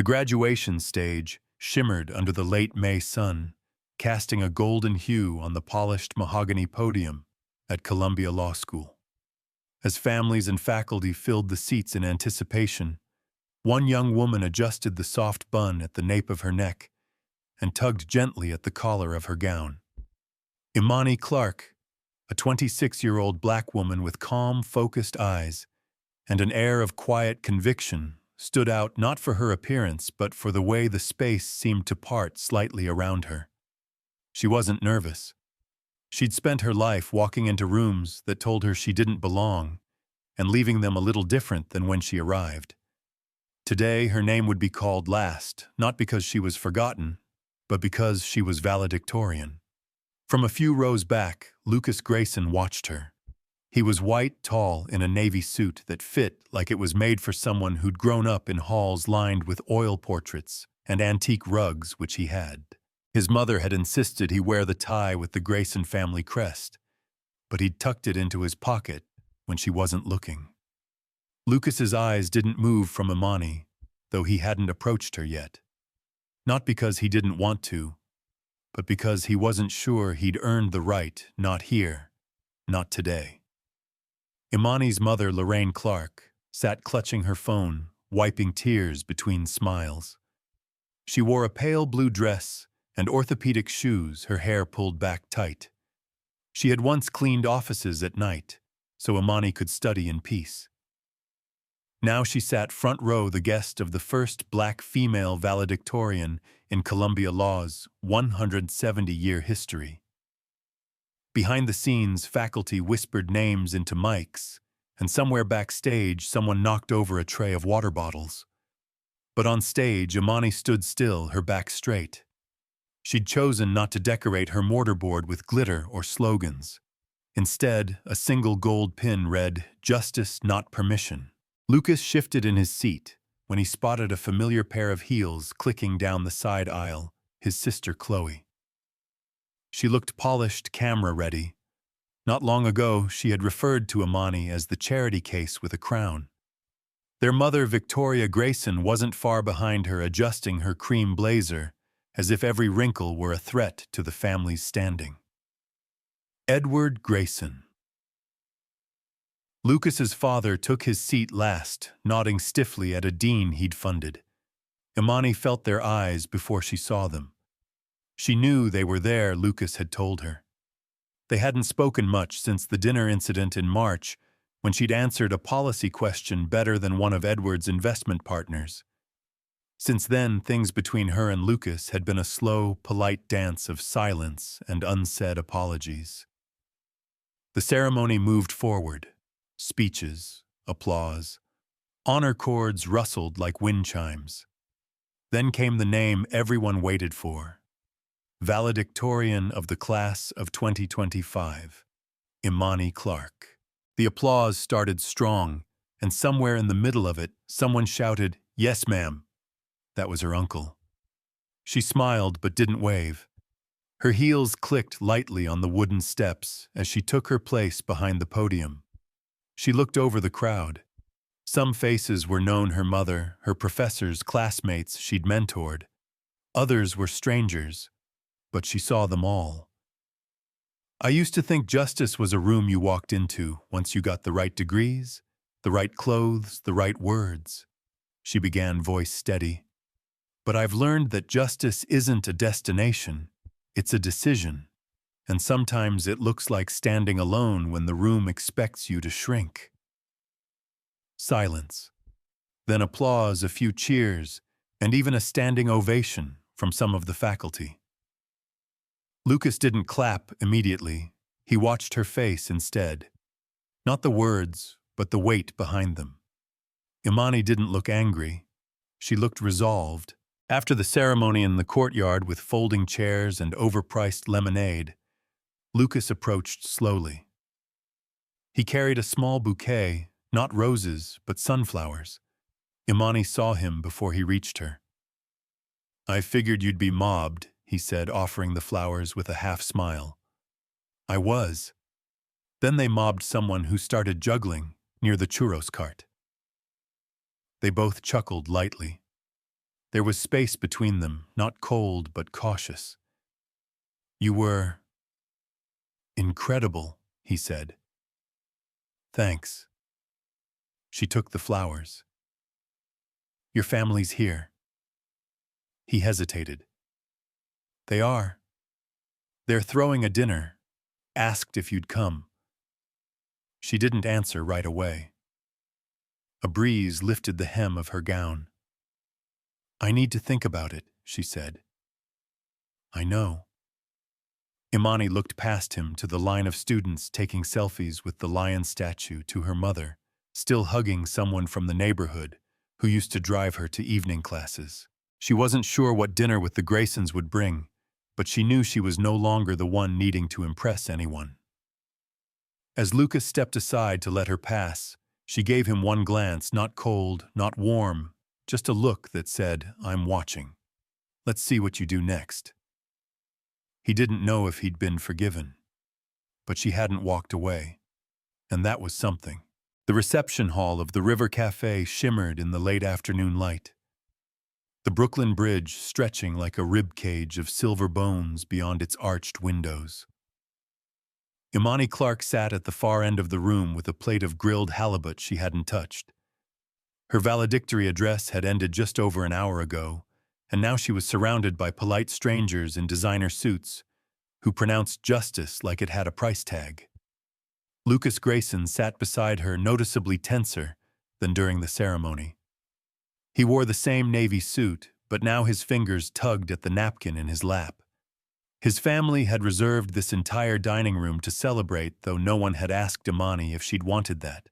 The graduation stage shimmered under the late May sun, casting a golden hue on the polished mahogany podium at Columbia Law School. As families and faculty filled the seats in anticipation, one young woman adjusted the soft bun at the nape of her neck and tugged gently at the collar of her gown. Imani Clark, a 26-year-old black woman with calm, focused eyes and an air of quiet conviction, stood out not for her appearance but for the way the space seemed to part slightly around her. She wasn't nervous. She'd spent her life walking into rooms that told her she didn't belong and leaving them a little different than when she arrived. Today, her name would be called last, not because she was forgotten, but because she was valedictorian. From a few rows back, Lucas Grayson watched her. He was white, tall, in a navy suit that fit like it was made for someone who'd grown up in halls lined with oil portraits and antique rugs, which he had. His mother had insisted he wear the tie with the Grayson family crest, but he'd tucked it into his pocket when she wasn't looking. Lucas's eyes didn't move from Imani, though he hadn't approached her yet. Not because he didn't want to, but because he wasn't sure he'd earned the right, not here, not today. Imani's mother, Lorraine Clark, sat clutching her phone, wiping tears between smiles. She wore a pale blue dress and orthopedic shoes, her hair pulled back tight. She had once cleaned offices at night, so Imani could study in peace. Now she sat front row, the guest of the first black female valedictorian in Columbia Law's 170-year history. Behind the scenes, faculty whispered names into mics, and somewhere backstage, someone knocked over a tray of water bottles. But on stage, Imani stood still, her back straight. She'd chosen not to decorate her mortarboard with glitter or slogans. Instead, a single gold pin read, "Justice, not permission." Lucas shifted in his seat when he spotted a familiar pair of heels clicking down the side aisle, his sister Chloe. She looked polished, camera-ready. Not long ago, she had referred to Imani as the charity case with a crown. Their mother, Victoria Grayson, wasn't far behind her, adjusting her cream blazer, as if every wrinkle were a threat to the family's standing. Edward Grayson. Lucas's father took his seat last, nodding stiffly at a dean he'd funded. Imani felt their eyes before she saw them. She knew they were there, Lucas had told her. They hadn't spoken much since the dinner incident in March, when she'd answered a policy question better than one of Edward's investment partners. Since then, things between her and Lucas had been a slow, polite dance of silence and unsaid apologies. The ceremony moved forward. Speeches, applause. Honor chords rustled like wind chimes. Then came the name everyone waited for. Valedictorian of the class of 2025, Imani Clark. The applause started strong, and somewhere in the middle of it, someone shouted, "Yes, ma'am." That was her uncle. She smiled but didn't wave. Her heels clicked lightly on the wooden steps as she took her place behind the podium. She looked over the crowd. Some faces were known: her mother, her professors, classmates she'd mentored. Others were strangers, but she saw them all. "I used to think justice was a room you walked into once you got the right degrees, the right clothes, the right words," she began, voice steady. "But I've learned that justice isn't a destination, it's a decision. And sometimes it looks like standing alone when the room expects you to shrink." Silence. Then applause, a few cheers, and even a standing ovation from some of the faculty. Lucas didn't clap immediately. He watched her face instead. Not the words, but the weight behind them. Imani didn't look angry. She looked resolved. After the ceremony in the courtyard with folding chairs and overpriced lemonade, Lucas approached slowly. He carried a small bouquet, not roses, but sunflowers. Imani saw him before he reached her. "I figured you'd be mobbed," he said, offering the flowers with a half-smile. "I was." Then they mobbed someone who started juggling near the churros cart. They both chuckled lightly. There was space between them, not cold but cautious. "You were incredible," he said. "Thanks." She took the flowers. "Your family's here." He hesitated. "They are. They're throwing a dinner. Asked if you'd come." She didn't answer right away. A breeze lifted the hem of her gown. "I need to think about it," she said. "I know." Imani looked past him to the line of students taking selfies with the lion statue, to her mother, still hugging someone from the neighborhood who used to drive her to evening classes. She wasn't sure what dinner with the Graysons would bring, but she knew she was no longer the one needing to impress anyone. As Lucas stepped aside to let her pass, she gave him one glance, not cold, not warm, just a look that said, "I'm watching. Let's see what you do next." He didn't know if he'd been forgiven, but she hadn't walked away, and that was something. The reception hall of the River Cafe shimmered in the late afternoon light, the Brooklyn Bridge stretching like a rib cage of silver bones beyond its arched windows. Imani Clark sat at the far end of the room with a plate of grilled halibut she hadn't touched. Her valedictory address had ended just over an hour ago, and now she was surrounded by polite strangers in designer suits who pronounced justice like it had a price tag. Lucas Grayson sat beside her, noticeably tenser than during the ceremony. He wore the same navy suit, but now his fingers tugged at the napkin in his lap. His family had reserved this entire dining room to celebrate, though no one had asked Imani if she'd wanted that.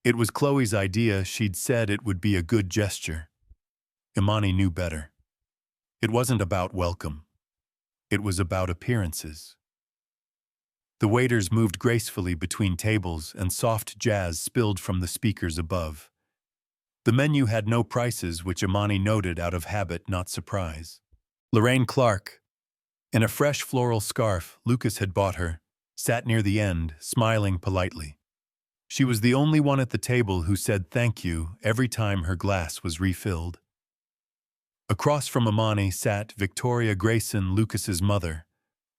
It was Chloe's idea. She'd said it would be a good gesture. Imani knew better. It wasn't about welcome. It was about appearances. The waiters moved gracefully between tables, and soft jazz spilled from the speakers above. The menu had no prices, which Imani noted out of habit, not surprise. Lorraine Clark, in a fresh floral scarf Lucas had bought her, sat near the end, smiling politely. She was the only one at the table who said thank you every time her glass was refilled. Across from Imani sat Victoria Grayson, Lucas's mother,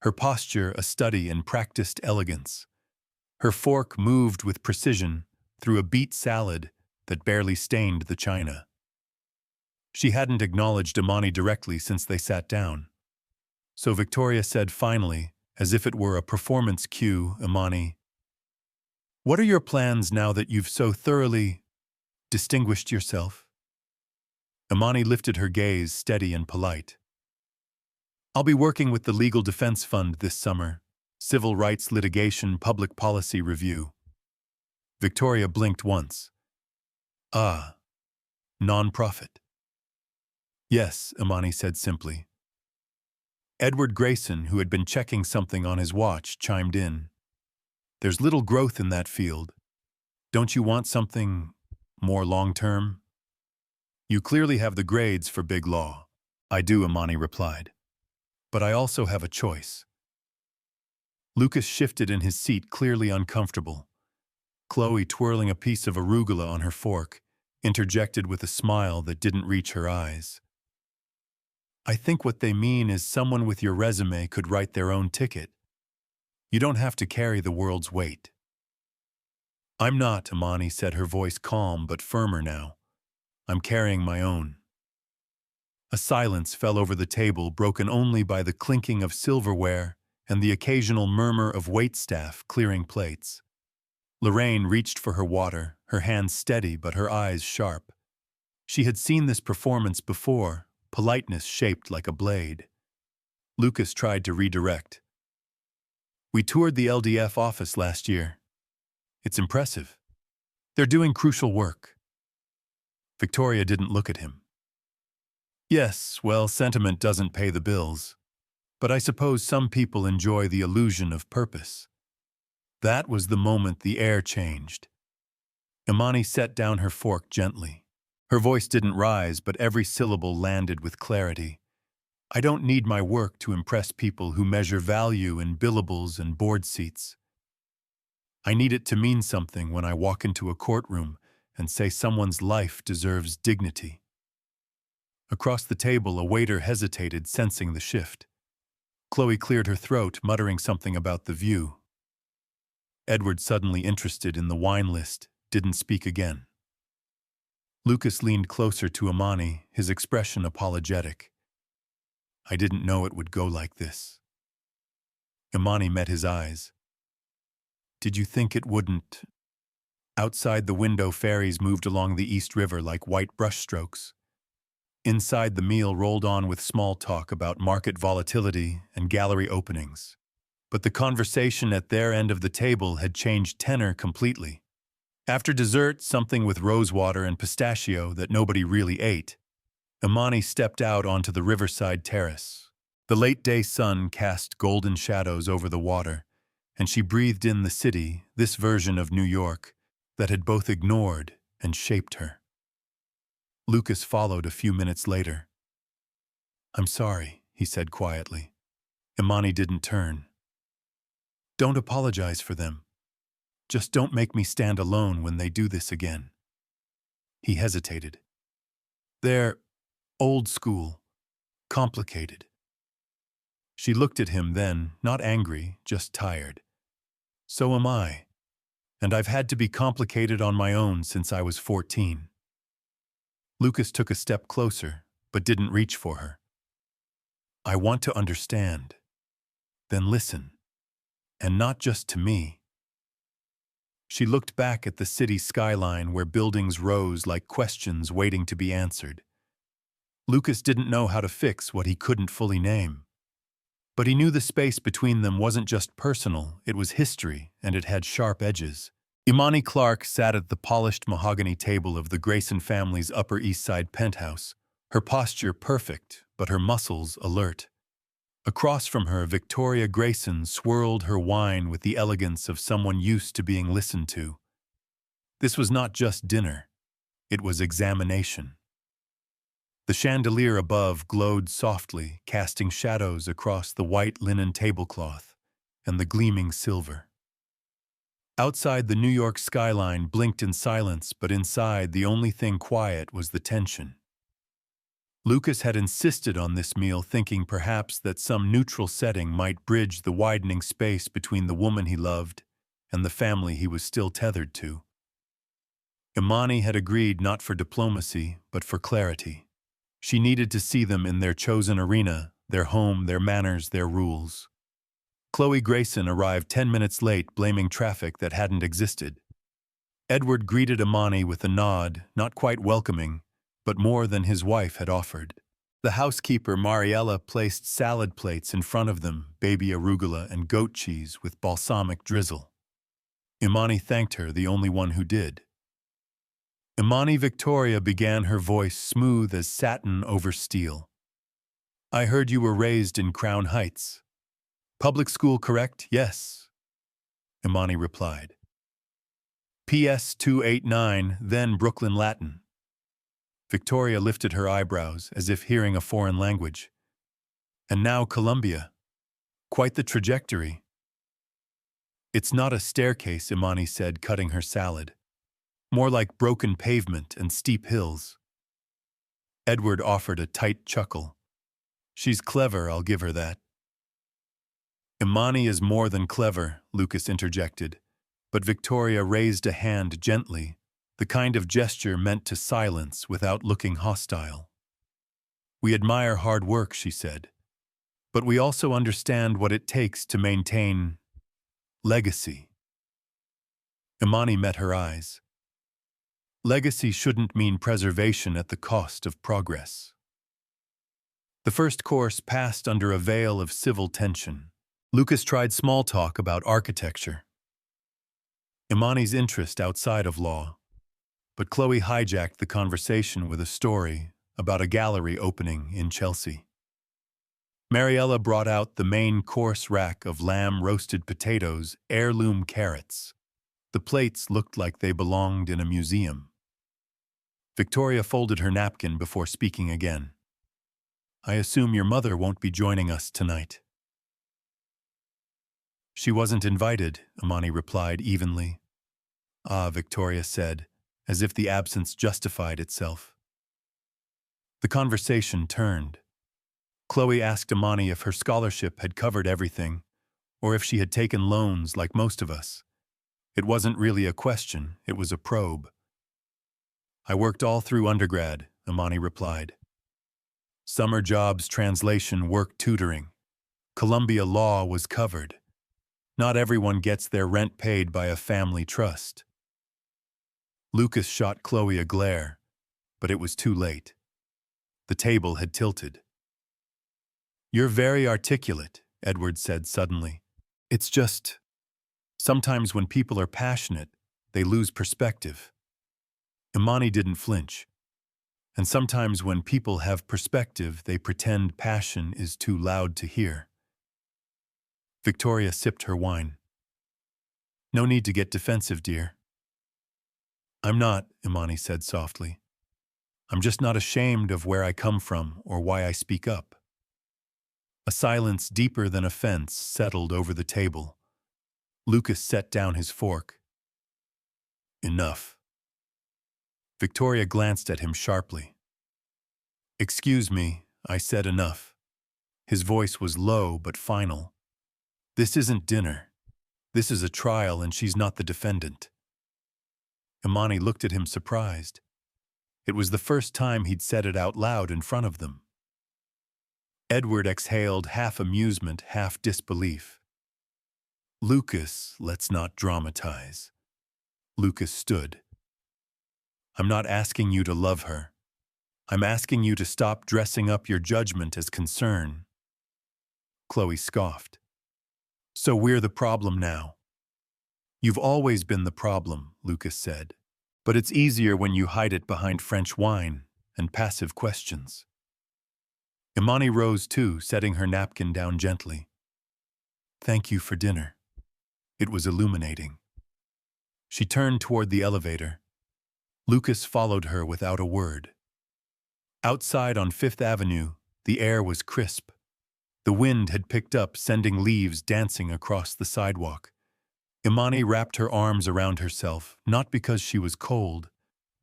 her posture a study in practiced elegance. Her fork moved with precision through a beet salad that barely stained the china. She hadn't acknowledged Imani directly since they sat down. So Victoria said finally, as if it were a performance cue, "Imani, what are your plans now that you've so thoroughly distinguished yourself?" Imani lifted her gaze, steady and polite. "I'll be working with the Legal Defense Fund this summer. Civil rights litigation, public policy review." Victoria blinked once. "Ah, non-profit." "Yes," Imani said simply. Edward Grayson, who had been checking something on his watch, chimed in. "There's little growth in that field. Don't you want something more long-term?" "You clearly have the grades for big law." "I do," Imani replied. "But I also have a choice." Lucas shifted in his seat, clearly uncomfortable. Chloe, twirling a piece of arugula on her fork, interjected with a smile that didn't reach her eyes. "I think what they mean is someone with your resume could write their own ticket. You don't have to carry the world's weight." "I'm not," Imani said, her voice calm but firmer now. "I'm carrying my own." A silence fell over the table, broken only by the clinking of silverware and the occasional murmur of waitstaff clearing plates. Lorraine reached for her water, her hands steady but her eyes sharp. She had seen this performance before, politeness shaped like a blade. Lucas tried to redirect. "We toured the LDF office last year. It's impressive. They're doing crucial work." Victoria didn't look at him. "Yes, well, sentiment doesn't pay the bills. But I suppose some people enjoy the illusion of purpose." That was the moment the air changed. Imani set down her fork gently. Her voice didn't rise, but every syllable landed with clarity. "I don't need my work to impress people who measure value in billables and board seats. I need it to mean something when I walk into a courtroom and say someone's life deserves dignity." Across the table, a waiter hesitated, sensing the shift. Chloe cleared her throat, muttering something about the view. Edward, suddenly interested in the wine list, didn't speak again. Lucas leaned closer to Imani, his expression apologetic. I didn't know it would go like this. Imani met his eyes. Did you think it wouldn't? Outside the window, ferries moved along the East River like white brushstrokes. Inside, the meal rolled on with small talk about market volatility and gallery openings. But the conversation at their end of the table had changed tenor completely. After dessert, something with rosewater and pistachio that nobody really ate, Imani stepped out onto the riverside terrace. The late-day sun cast golden shadows over the water, and she breathed in the city, this version of New York, that had both ignored and shaped her. Lucas followed a few minutes later. I'm sorry, he said quietly. Imani didn't turn. Don't apologize for them. Just don't make me stand alone when they do this again. He hesitated. They're old school, complicated. She looked at him then, not angry, just tired. So am I. And I've had to be complicated on my own since I was 14. Lucas took a step closer, but didn't reach for her. I want to understand. Then listen. And not just to me. She looked back at the city skyline where buildings rose like questions waiting to be answered. Lucas didn't know how to fix what he couldn't fully name. But he knew the space between them wasn't just personal, it was history, and it had sharp edges. Imani Clark sat at the polished mahogany table of the Grayson family's Upper East Side penthouse, her posture perfect, but her muscles alert. Across from her, Victoria Grayson swirled her wine with the elegance of someone used to being listened to. This was not just dinner, it was examination. The chandelier above glowed softly, casting shadows across the white linen tablecloth and the gleaming silver. Outside, the New York skyline blinked in silence, but inside, the only thing quiet was the tension. Lucas had insisted on this meal, thinking perhaps that some neutral setting might bridge the widening space between the woman he loved and the family he was still tethered to. Imani had agreed not for diplomacy, but for clarity. She needed to see them in their chosen arena, their home, their manners, their rules. Chloe Grayson arrived 10 minutes late, blaming traffic that hadn't existed. Edward greeted Imani with a nod, not quite welcoming, but more than his wife had offered. The housekeeper, Mariella, placed salad plates in front of them, baby arugula and goat cheese with balsamic drizzle. Imani thanked her, the only one who did. Imani Victoria began, her voice smooth as satin over steel. I heard you were raised in Crown Heights. Public school, correct? Yes, Imani replied. PS 289, then Brooklyn Latin. Victoria lifted her eyebrows as if hearing a foreign language. And now Columbia. Quite the trajectory. It's not a staircase, Imani said, cutting her salad. More like broken pavement and steep hills. Edward offered a tight chuckle. She's clever, I'll give her that. Imani is more than clever, Lucas interjected, but Victoria raised a hand gently, the kind of gesture meant to silence without looking hostile. We admire hard work, she said, but we also understand what it takes to maintain legacy. Imani met her eyes. Legacy shouldn't mean preservation at the cost of progress. The first course passed under a veil of civil tension. Lucas tried small talk about architecture. Imani's interest outside of law. But Chloe hijacked the conversation with a story about a gallery opening in Chelsea. Mariella brought out the main course rack of lamb-roasted potatoes, heirloom carrots. The plates looked like they belonged in a museum. Victoria folded her napkin before speaking again. I assume your mother won't be joining us tonight. She wasn't invited, Imani replied evenly. Ah, Victoria said, as if the absence justified itself. The conversation turned. Chloe asked Imani if her scholarship had covered everything, or if she had taken loans like most of us. It wasn't really a question, it was a probe. I worked all through undergrad, Imani replied. Summer jobs, translation, work tutoring. Columbia law was covered. Not everyone gets their rent paid by a family trust. Lucas shot Chloe a glare, but it was too late. The table had tilted. You're very articulate, Edward said suddenly. It's just, sometimes when people are passionate, they lose perspective. Imani didn't flinch. And sometimes when people have perspective, they pretend passion is too loud to hear. Victoria sipped her wine. No need to get defensive, dear. I'm not, Imani said softly. I'm just not ashamed of where I come from or why I speak up. A silence deeper than offense settled over the table. Lucas set down his fork. Enough. Victoria glanced at him sharply. Excuse me, I said enough. His voice was low but final. This isn't dinner. This is a trial and she's not the defendant. Imani looked at him surprised. It was the first time he'd said it out loud in front of them. Edward exhaled, half amusement, half disbelief. Lucas, let's not dramatize. Lucas stood. I'm not asking you to love her. I'm asking you to stop dressing up your judgment as concern. Chloe scoffed. So we're the problem now. You've always been the problem, Lucas said. But it's easier when you hide it behind French wine and passive questions. Imani rose too, setting her napkin down gently. Thank you for dinner. It was illuminating. She turned toward the elevator. Lucas followed her without a word. Outside on Fifth Avenue, the air was crisp. The wind had picked up, sending leaves dancing across the sidewalk. Imani wrapped her arms around herself, not because she was cold,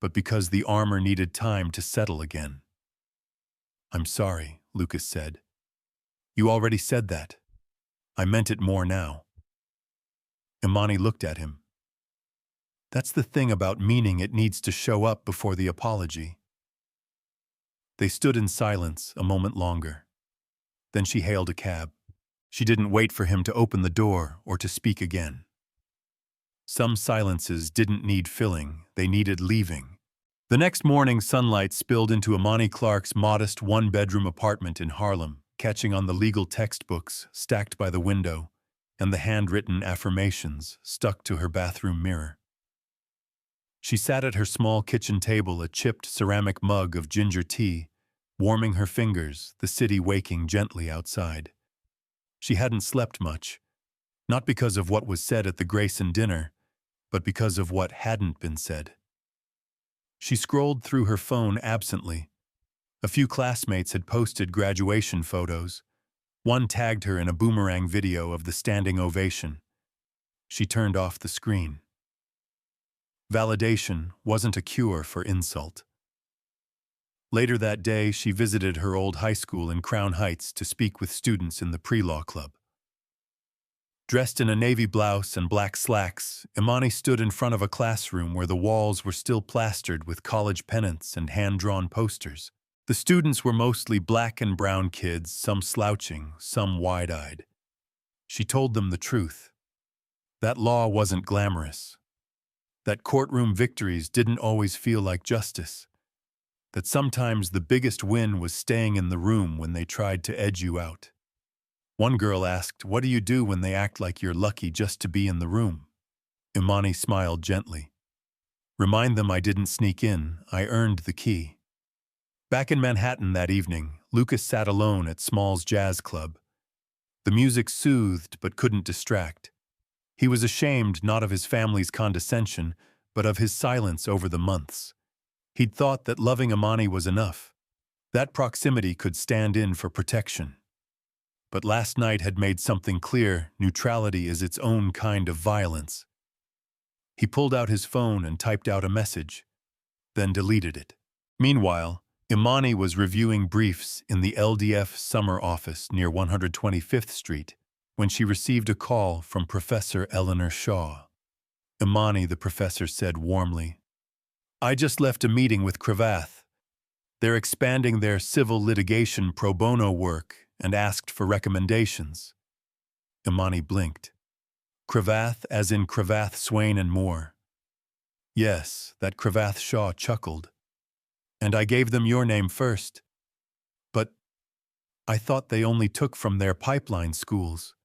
but because the armor needed time to settle again. I'm sorry, Lucas said. You already said that. I meant it more now. Imani looked at him. That's the thing about meaning, it needs to show up before the apology. They stood in silence a moment longer. Then she hailed a cab. She didn't wait for him to open the door or to speak again. Some silences didn't need filling, they needed leaving. The next morning, sunlight spilled into Imani Clark's modest one-bedroom apartment in Harlem, catching on the legal textbooks stacked by the window and the handwritten affirmations stuck to her bathroom mirror. She sat at her small kitchen table, a chipped ceramic mug of ginger tea, warming her fingers, the city waking gently outside. She hadn't slept much, not because of what was said at the Grayson dinner, but because of what hadn't been said. She scrolled through her phone absently. A few classmates had posted graduation photos. One tagged her in a boomerang video of the standing ovation. She turned off the screen. Validation wasn't a cure for insult. Later that day, she visited her old high school in Crown Heights to speak with students in the pre-law club. Dressed in a navy blouse and black slacks, Imani stood in front of a classroom where the walls were still plastered with college pennants and hand-drawn posters. The students were mostly black and brown kids, some slouching, some wide-eyed. She told them the truth. That law wasn't glamorous. That courtroom victories didn't always feel like justice. That sometimes the biggest win was staying in the room when they tried to edge you out. One girl asked, "What do you do when they act like you're lucky just to be in the room?" Imani smiled gently. "Remind them I didn't sneak in, I earned the key." Back in Manhattan that evening, Lucas sat alone at Small's Jazz Club. The music soothed but couldn't distract. He was ashamed not of his family's condescension, but of his silence over the months. He'd thought that loving Imani was enough. That proximity could stand in for protection. But last night had made something clear: neutrality is its own kind of violence. He pulled out his phone and typed out a message, then deleted it. Meanwhile, Imani was reviewing briefs in the LDF summer office near 125th Street when she received a call from Professor Eleanor Shaw. Imani, the professor said warmly, "I just left a meeting with Cravath. They're expanding their civil litigation pro bono work and asked for recommendations." Imani blinked. Cravath, as in Cravath, Swain and Moore. Yes, that Cravath Shaw chuckled. And I gave them your name first. But I thought they only took from their pipeline schools.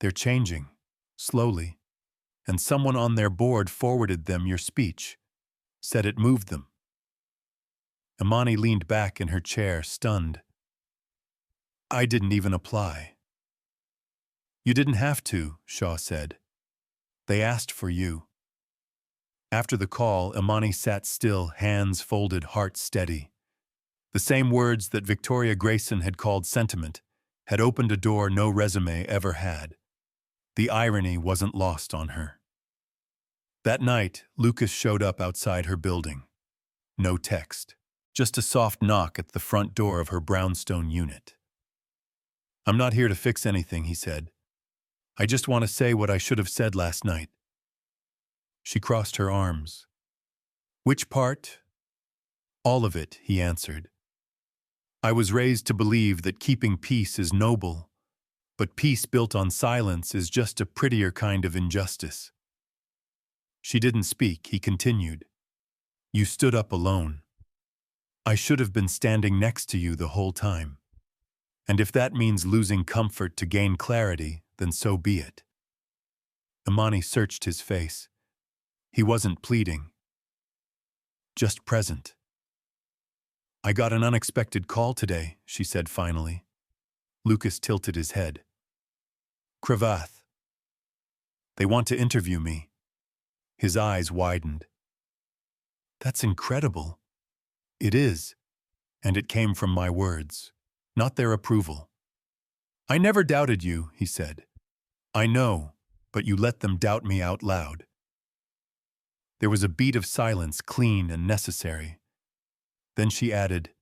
They're changing, slowly, and someone on their board forwarded them your speech, said it moved them. Imani leaned back in her chair, stunned. I didn't even apply. You didn't have to, Shaw said. They asked for you. After the call, Imani sat still, hands folded, heart steady. The same words that Victoria Grayson had called sentiment had opened a door no resume ever had. The irony wasn't lost on her. That night, Lucas showed up outside her building. No text, just a soft knock at the front door of her brownstone unit. I'm not here to fix anything, he said. I just want to say what I should have said last night. She crossed her arms. Which part? All of it, he answered. I was raised to believe that keeping peace is noble, but peace built on silence is just a prettier kind of injustice. She didn't speak, he continued. You stood up alone. I should have been standing next to you the whole time. And if that means losing comfort to gain clarity, then so be it. Imani searched his face. He wasn't pleading, just present. I got an unexpected call today, she said finally. Lucas tilted his head. Cravath. They want to interview me. His eyes widened. That's incredible. It is, and it came from my words, not their approval. I never doubted you, he said. I know, but you let them doubt me out loud. There was a beat of silence, clean and necessary. Then she added,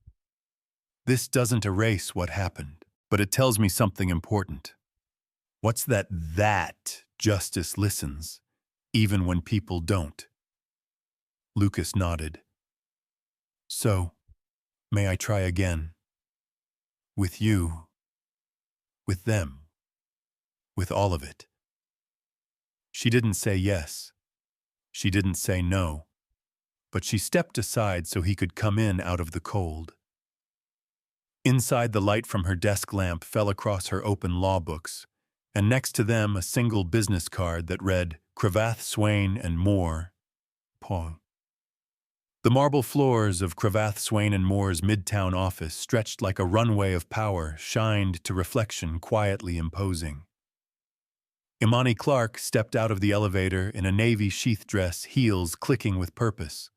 This doesn't erase what happened, but it tells me something important. What's that justice listens, even when people don't? Lucas nodded. So, may I try again? With you, with them, with all of it. She didn't say yes. She didn't say no, but she stepped aside so he could come in out of the cold. Inside, the light from her desk lamp fell across her open law books, and next to them a single business card that read, Cravath, Swain and Moore, Paul. The marble floors of Cravath, Swain and Moore's midtown office stretched like a runway of power, shined to reflection, quietly imposing. Imani Clark stepped out of the elevator in a navy sheath dress, heels clicking with purpose.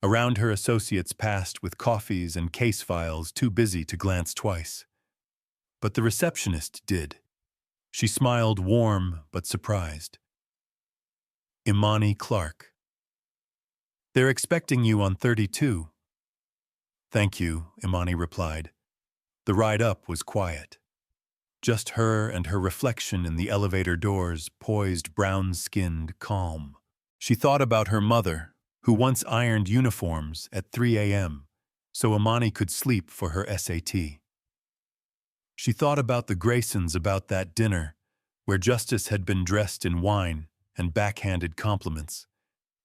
Around her, associates passed with coffees and case files, too busy to glance twice. But the receptionist did. She smiled, warm but surprised. Imani Clark. They're expecting you on 32. Thank you, Imani replied. The ride up was quiet. Just her and her reflection in the elevator doors, poised, brown-skinned, calm. She thought about her mother, who once ironed uniforms at 3 a.m. so Imani could sleep for her SAT. She thought about the Graysons, about that dinner, where Justice had been dressed in wine and backhanded compliments.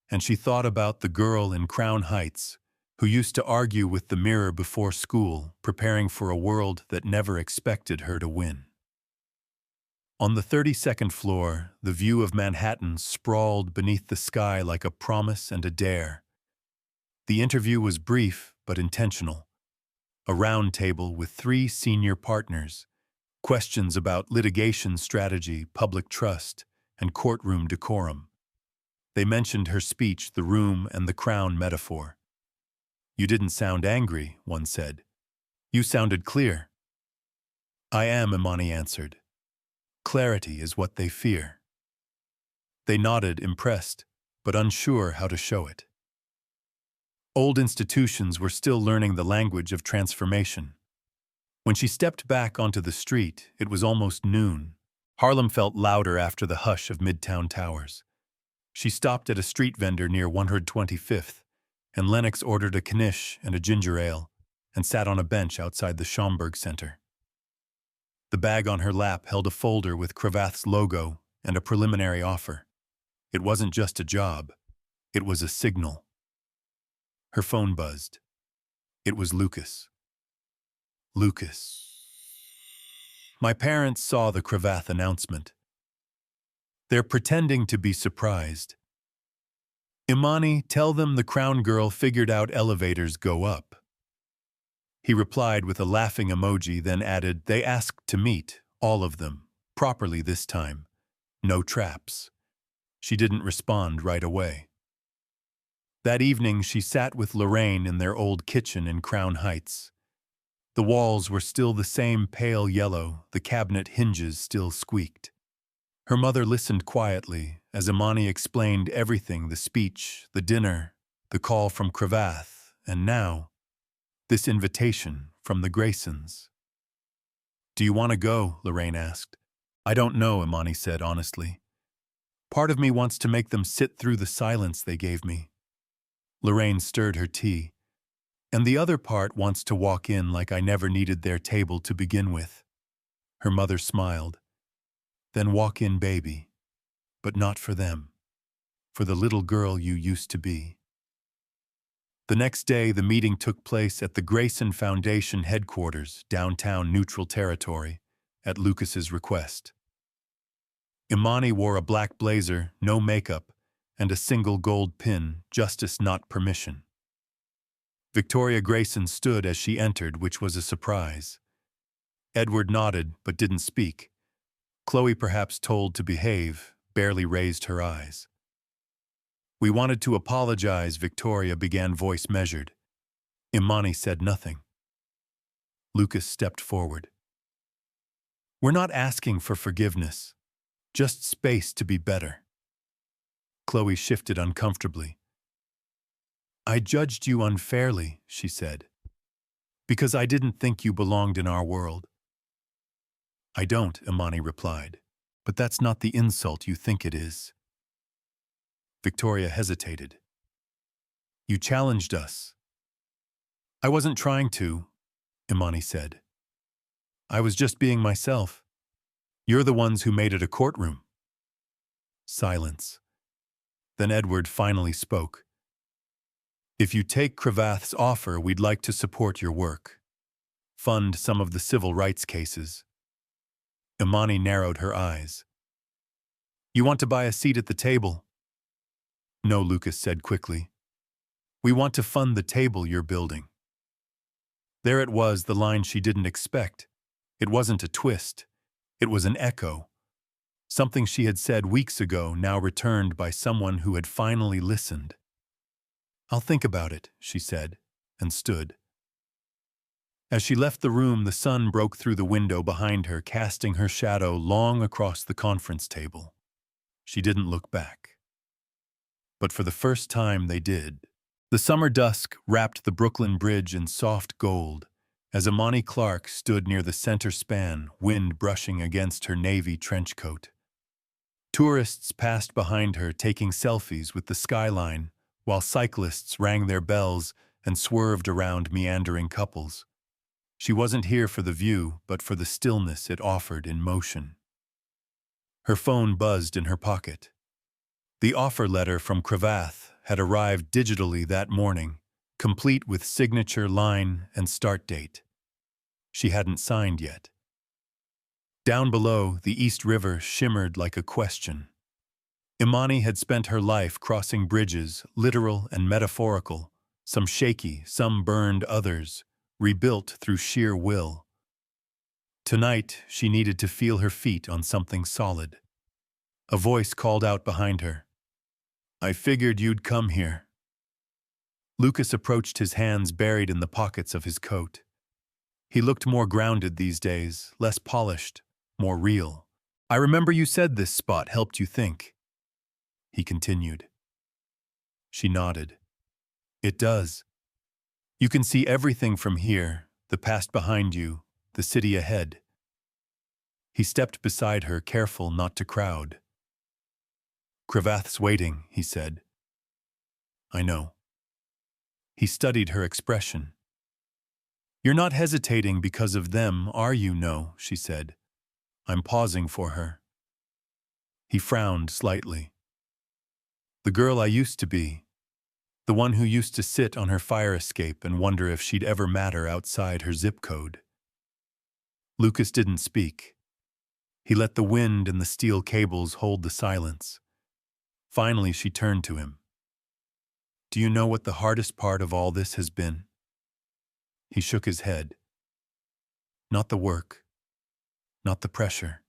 And she thought about the girl in Crown Heights, who used to argue with the mirror before school, preparing for a world that never expected her to win. On the 32nd floor, the view of Manhattan sprawled beneath the sky like a promise and a dare. The interview was brief but intentional. A round table with 3 senior partners, questions about litigation strategy, public trust, and courtroom decorum. They mentioned her speech, the room, and the crown metaphor. You didn't sound angry, one said. You sounded clear. I am, Imani answered. Clarity is what they fear. They nodded, impressed, but unsure how to show it. Old institutions were still learning the language of transformation. When she stepped back onto the street, it was almost noon. Harlem felt louder after the hush of Midtown Towers. She stopped at a street vendor near 125th, and Lennox ordered a knish and a ginger ale, and sat on a bench outside the Schomburg Center. The bag on her lap held a folder with Cravath's logo and a preliminary offer. It wasn't just a job. It was a signal. Her phone buzzed. It was Lucas. Lucas. My parents saw the Cravath announcement. They're pretending to be surprised. Imani, tell them the crown girl figured out elevators go up. He replied with a laughing emoji, then added, they asked to meet, all of them, properly this time. No traps. She didn't respond right away. That evening, she sat with Lorraine in their old kitchen in Crown Heights. The walls were still the same pale yellow, the cabinet hinges still squeaked. Her mother listened quietly as Imani explained everything, the speech, the dinner, the call from Cravath, and now, this invitation from the Graysons. Do you want to go? Lorraine asked. I don't know, Imani said honestly. Part of me wants to make them sit through the silence they gave me. Lorraine stirred her tea. And the other part wants to walk in like I never needed their table to begin with. Her mother smiled. Then walk in, baby. But not for them. For the little girl you used to be. The next day, the meeting took place at the Grayson Foundation headquarters, downtown Neutral Territory, at Lucas's request. Imani wore a black blazer, no makeup, and a single gold pin, justice not permission. Victoria Grayson stood as she entered, which was a surprise. Edward nodded, but didn't speak. Chloe, perhaps told to behave, barely raised her eyes. We wanted to apologize, Victoria began, voice measured. Imani said nothing. Lucas stepped forward. We're not asking for forgiveness, just space to be better. Chloe shifted uncomfortably. I judged you unfairly, she said, because I didn't think you belonged in our world. I don't, Imani replied, but that's not the insult you think it is. Victoria hesitated. You challenged us. I wasn't trying to, Imani said. I was just being myself. You're the ones who made it a courtroom. Silence. Then Edward finally spoke. If you take Cravath's offer, we'd like to support your work. Fund some of the civil rights cases. Imani narrowed her eyes. You want to buy a seat at the table? No, Lucas said quickly. We want to fund the table you're building. There it was, the line she didn't expect. It wasn't a twist. It was an echo. Something she had said weeks ago, now returned by someone who had finally listened. I'll think about it, she said, and stood. As she left the room, the sun broke through the window behind her, casting her shadow long across the conference table. She didn't look back. But for the first time they did. The summer dusk wrapped the Brooklyn Bridge in soft gold, as Imani Clark stood near the center span, wind brushing against her navy trench coat. Tourists passed behind her, taking selfies with the skyline, while cyclists rang their bells and swerved around meandering couples. She wasn't here for the view, but for the stillness it offered in motion. Her phone buzzed in her pocket. The offer letter from Cravath had arrived digitally that morning, complete with signature, line, and start date. She hadn't signed yet. Down below, the East River shimmered like a question. Imani had spent her life crossing bridges, literal and metaphorical, some shaky, some burned, others rebuilt through sheer will. Tonight, she needed to feel her feet on something solid. A voice called out behind her. I figured you'd come here. Lucas approached, his hands buried in the pockets of his coat. He looked more grounded these days, less polished, more real. I remember you said this spot helped you think. He continued. She nodded. It does. You can see everything from here, the past behind you, the city ahead. He stepped beside her, careful not to crowd. Cravath's waiting, he said. I know. He studied her expression. You're not hesitating because of them, are you? No, she said. I'm pausing for her. He frowned slightly. The girl I used to be. The one who used to sit on her fire escape and wonder if she'd ever matter outside her zip code. Lucas didn't speak. He let the wind and the steel cables hold the silence. Finally, she turned to him. Do you know what the hardest part of all this has been? He shook his head. Not the work. Not the pressure.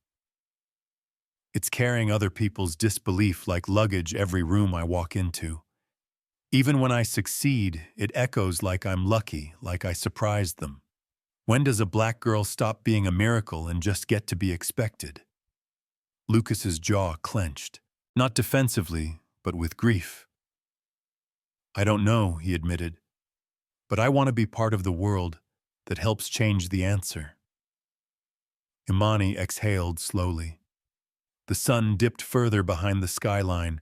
It's carrying other people's disbelief like luggage every room I walk into. Even when I succeed, it echoes like I'm lucky, like I surprised them. When does a black girl stop being a miracle and just get to be expected? Lucas's jaw clenched, not defensively, but with grief. I don't know, he admitted, but I want to be part of the world that helps change the answer. Imani exhaled slowly. The sun dipped further behind the skyline,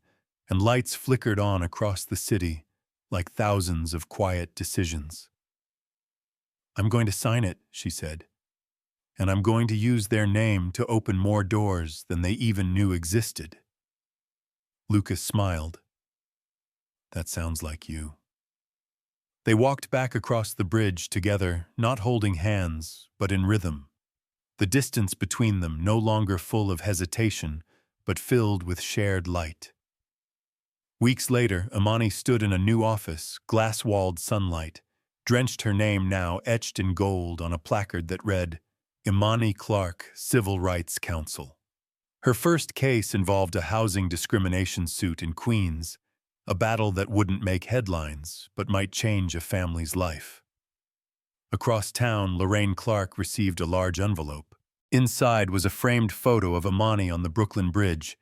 and lights flickered on across the city like thousands of quiet decisions. I'm going to sign it, she said, and I'm going to use their name to open more doors than they even knew existed. Lucas smiled. That sounds like you. They walked back across the bridge together, not holding hands, but in rhythm. The distance between them no longer full of hesitation, but filled with shared light. Weeks later, Imani stood in a new office, glass-walled sunlight, drenched her name now etched in gold on a placard that read, Imani Clark, Civil Rights Counsel. Her first case involved a housing discrimination suit in Queens, a battle that wouldn't make headlines, but might change a family's life. Across town, Lorraine Clark received a large envelope. Inside was a framed photo of Imani on the Brooklyn Bridge,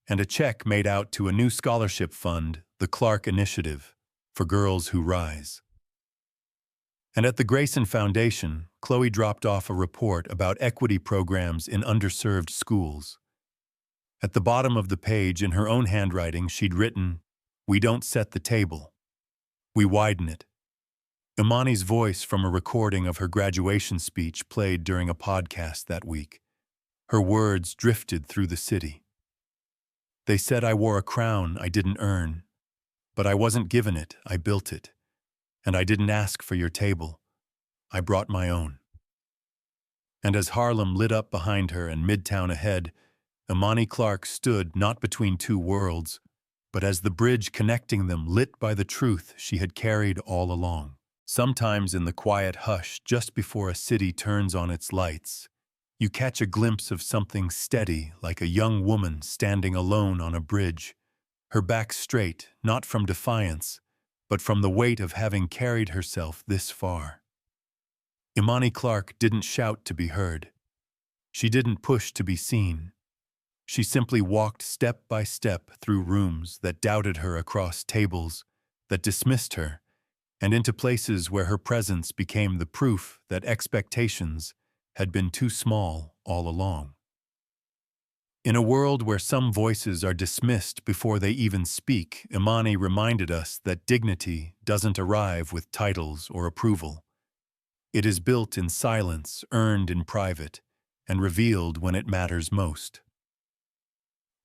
and a check made out to a new scholarship fund, the Clark Initiative, for Girls Who Rise. And at the Grayson Foundation, Chloe dropped off a report about equity programs in underserved schools. At the bottom of the page, in her own handwriting, she'd written, We don't set the table. We widen it. Imani's voice from a recording of her graduation speech played during a podcast that week. Her words drifted through the city. They said I wore a crown I didn't earn, but I wasn't given it, I built it. And I didn't ask for your table. I brought my own. And as Harlem lit up behind her and Midtown ahead, Imani Clark stood not between two worlds, but as the bridge connecting them lit by the truth she had carried all along. Sometimes in the quiet hush just before a city turns on its lights, you catch a glimpse of something steady like a young woman standing alone on a bridge, her back straight, not from defiance, but from the weight of having carried herself this far. Imani Clark didn't shout to be heard. She didn't push to be seen. She simply walked step by step through rooms that doubted her, across tables that dismissed her, and into places where her presence became the proof that expectations had been too small all along. In a world where some voices are dismissed before they even speak, Imani reminded us that dignity doesn't arrive with titles or approval. It is built in silence, earned in private, and revealed when it matters most.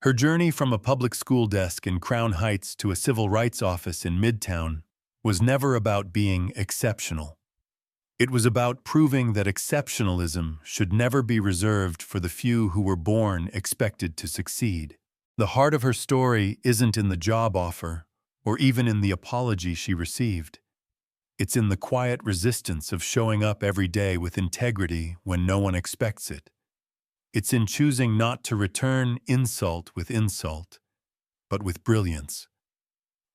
Her journey from a public school desk in Crown Heights to a civil rights office in Midtown was never about being exceptional. It was about proving that exceptionalism should never be reserved for the few who were born expected to succeed. The heart of her story isn't in the job offer, or even in the apology she received. It's in the quiet resistance of showing up every day with integrity when no one expects it. It's in choosing not to return insult with insult, but with brilliance.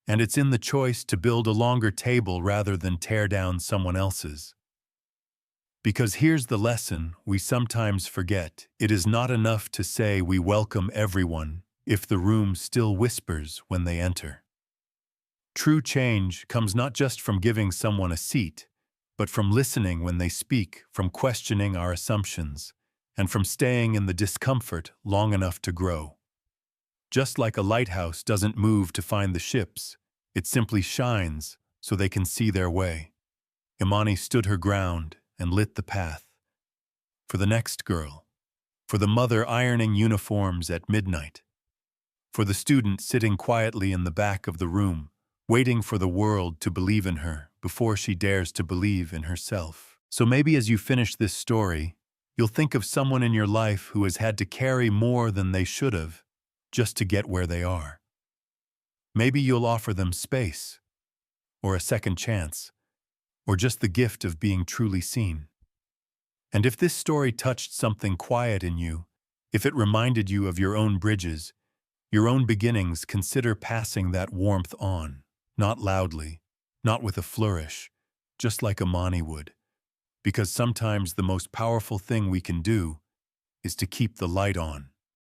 And it's in the choice to build a longer table rather than tear down someone else's. Because here's the lesson we sometimes forget: it is not enough to say we welcome everyone if the room still whispers when they enter. True change comes not just from giving someone a seat, but from listening when they speak, from questioning our assumptions, and from staying in the discomfort long enough to grow. Just like a lighthouse doesn't move to find the ships, it simply shines so they can see their way. Imani stood her ground and lit the path. For the next girl, for the mother ironing uniforms at midnight, for the student sitting quietly in the back of the room, waiting for the world to believe in her before she dares to believe in herself. So maybe as you finish this story, you'll think of someone in your life who has had to carry more than they should have just to get where they are. Maybe you'll offer them space, or a second chance, or just the gift of being truly seen. And if this story touched something quiet in you, if it reminded you of your own bridges, your own beginnings, consider passing that warmth on. Not loudly, not with a flourish, just like Imani would. Because sometimes the most powerful thing we can do is to keep the light on.